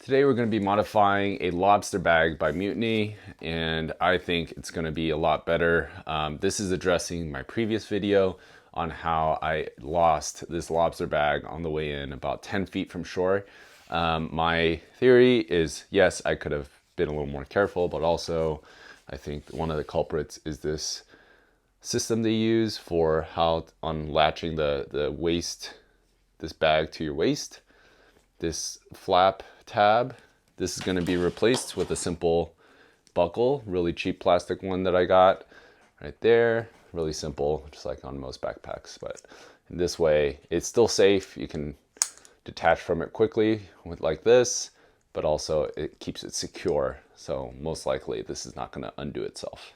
Today we're going to be modifying a lobster bag by Mutiny, and I think it's going to be a lot better. This is addressing my previous video on how I lost this lobster bag on the way in about 10 feet from shore. My theory is, yes, I could have been a little more careful, but also I think one of the culprits is this system they use for how unlatching the waist, this bag to your waist. This flap tab, this is going to be replaced with a simple buckle, really cheap plastic one that I got right there. Really simple, just like on most backpacks, but in this way it's still safe. You can detach from it quickly with like this, but also it keeps it secure, so most likely this is not going to undo itself.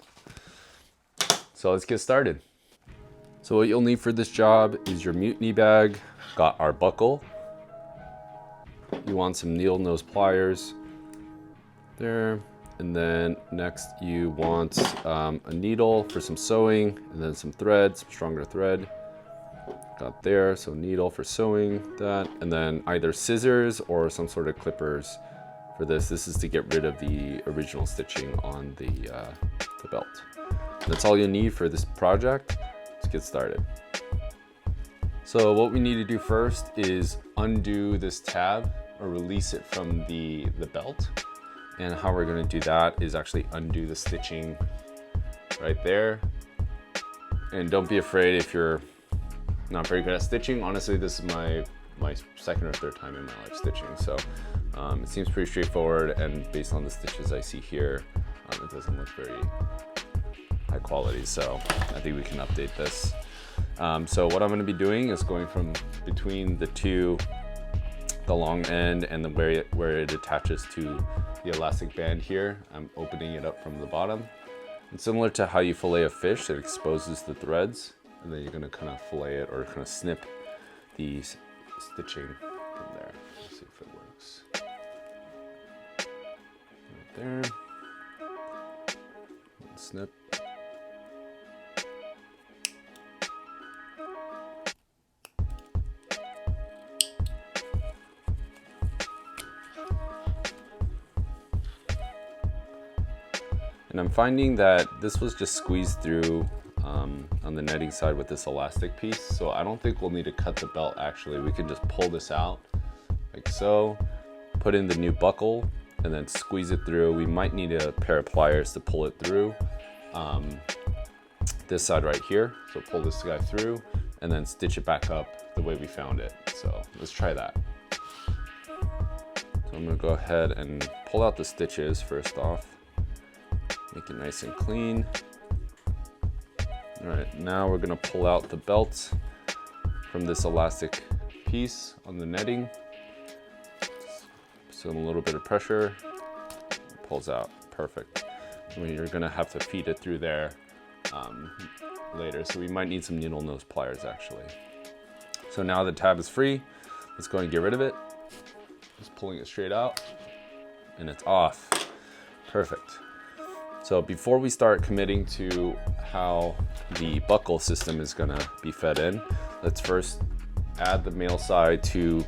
So let's get started. So what you'll need for this job is your Mutiny bag. Got our buckle. You want some needle nose pliers there, and then next you want a needle for some sewing, and then some thread, some stronger thread. Got there, so needle for sewing that, and then either scissors or some sort of clippers for this. This is to get rid of the original stitching on the belt. That's all you need for this project. Let's get started. So what we need to do first is undo this tab or release it from the belt. And how we're going to do that is actually undo the stitching right there. And don't be afraid if you're not very good at stitching. Honestly, this is my second or third time in my life stitching. So it seems pretty straightforward, and based on the stitches I see here, it doesn't look very high quality. So I think we can update this. So what I'm going to be doing is going from between the long end and where it attaches to the elastic band here. I'm opening it up from the bottom. And similar to how you fillet a fish, it exposes the threads, and then you're going to kind of fillet it or kind of snip the stitching from there. Let's see if it works. Right there. And snip. And I'm finding that this was just squeezed through on the netting side with this elastic piece. So I don't think we'll need to cut the belt actually. We can just pull this out like so, put in the new buckle, and then squeeze it through. We might need a pair of pliers to pull it through this side right here. So pull this guy through and then stitch it back up the way we found it. So let's try that. So I'm gonna go ahead and pull out the stitches first off. Make it nice and clean. All right, now we're gonna pull out the belt from this elastic piece on the netting. So a little bit of pressure, it pulls out, perfect. I mean, you're gonna have to feed it through there later, so we might need some needle nose pliers actually. So now the tab is free, let's go and get rid of it. Just pulling it straight out, and it's off, perfect. So before we start committing to how the buckle system is gonna be fed in, let's first add the male side to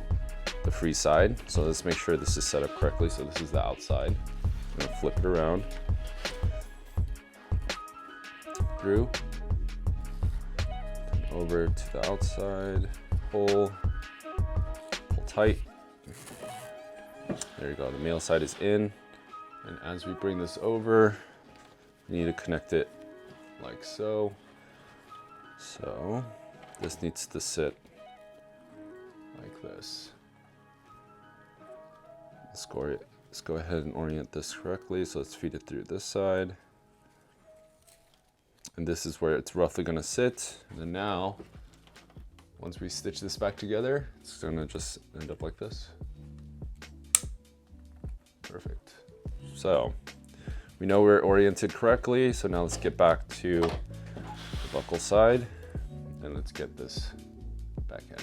the free side. So let's make sure this is set up correctly. So this is the outside. I'm gonna flip it around. Through. Over to the outside. Pull tight. There you go, the male side is in. And as we bring this over, we need to connect it like so. So this needs to sit like this. Let's go ahead and orient this correctly. So let's feed it through this side. And this is where it's roughly gonna sit. And then now, once we stitch this back together, it's gonna just end up like this. Perfect. So we know we're oriented correctly, so now let's get back to the buckle side and let's get this back in.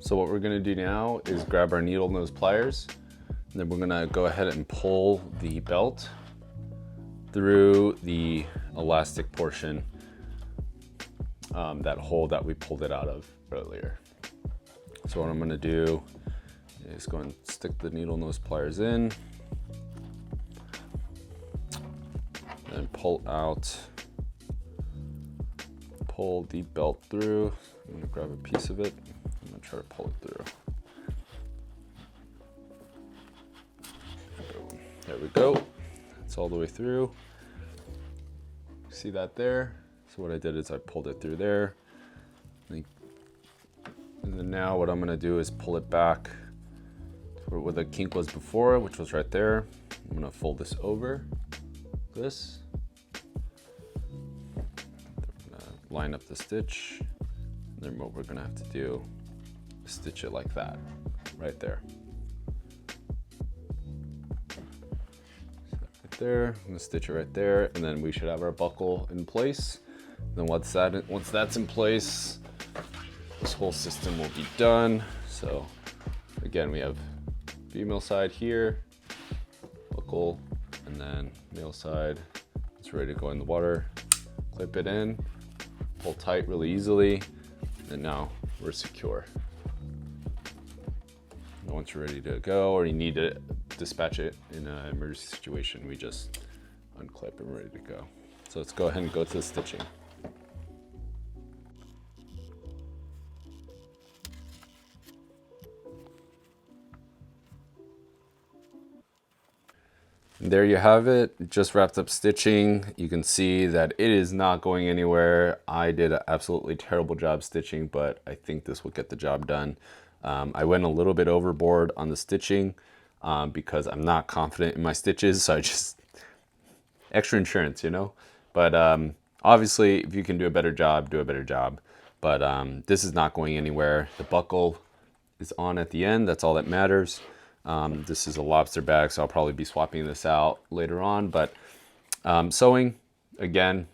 So what we're gonna do now is grab our needle nose pliers, and then we're gonna go ahead and pull the belt through the elastic portion, that hole that we pulled it out of earlier. So what I'm gonna do Okay, just go and stick the needle nose pliers in. And pull out. Pull the belt through. I'm gonna grab a piece of it. I'm gonna try to pull it through. Boom. There we go. It's all the way through. See that there? So what I did is I pulled it through there. And then now what I'm gonna do is pull it back to where the kink was before, which was right there. I'm gonna fold this over, this. Line up the stitch, and then what we're gonna have to do is stitch it like that, right there. Right there, I'm gonna stitch it right there, and then we should have our buckle in place. Then once that's in place, this whole system will be done. So again, we have female side here, buckle, and then male side. It's ready to go in the water. Clip it in. Pull tight really easily, and now we're secure. And once you're ready to go, or you need to dispatch it in an emergency situation, we just unclip and we're ready to go. So let's go ahead and go to the stitching. There you have it. Just wrapped up stitching. You can see that it is not going anywhere. I did an absolutely terrible job stitching, but I think this will get the job done. I went a little bit overboard on the stitching because I'm not confident in my stitches, so I just extra insurance, you know. But obviously, if you can do a better job, do a better job. But this is not going anywhere. The buckle is on at the end. That's all that matters. This is a lobster bag, so I'll probably be swapping this out later on. But sewing, again,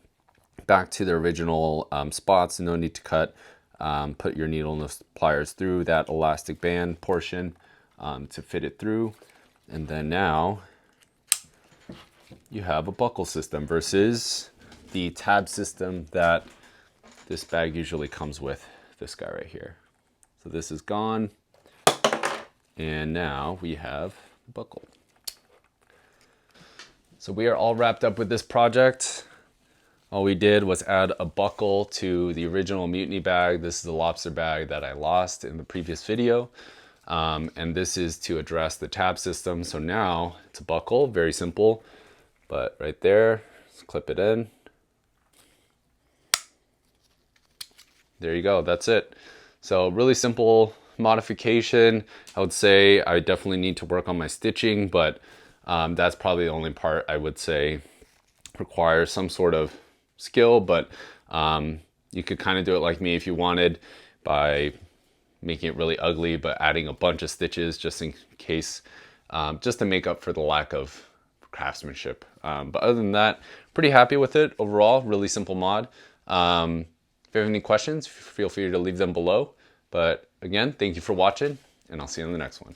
back to the original spots. No need to cut. Put your needle and the pliers through that elastic band portion to fit it through. And then now you have a buckle system versus the tab system that this bag usually comes with, this guy right here. So this is gone. And now we have the buckle. So we are all wrapped up with this project. All we did was add a buckle to the original Mutiny bag. This is the lobster bag that I lost in the previous video. And this is to address the tab system. So now it's a buckle, very simple, but right there, let's clip it in. There you go, that's it. So really simple modification. I would say I definitely need to work on my stitching, but that's probably the only part I would say requires some sort of skill. But you could kind of do it like me if you wanted, by making it really ugly but adding a bunch of stitches just in case, just to make up for the lack of craftsmanship. But other than that, pretty happy with it overall. Really simple mod. If you have any questions, feel free to leave them below. But again, thank you for watching, and I'll see you in the next one.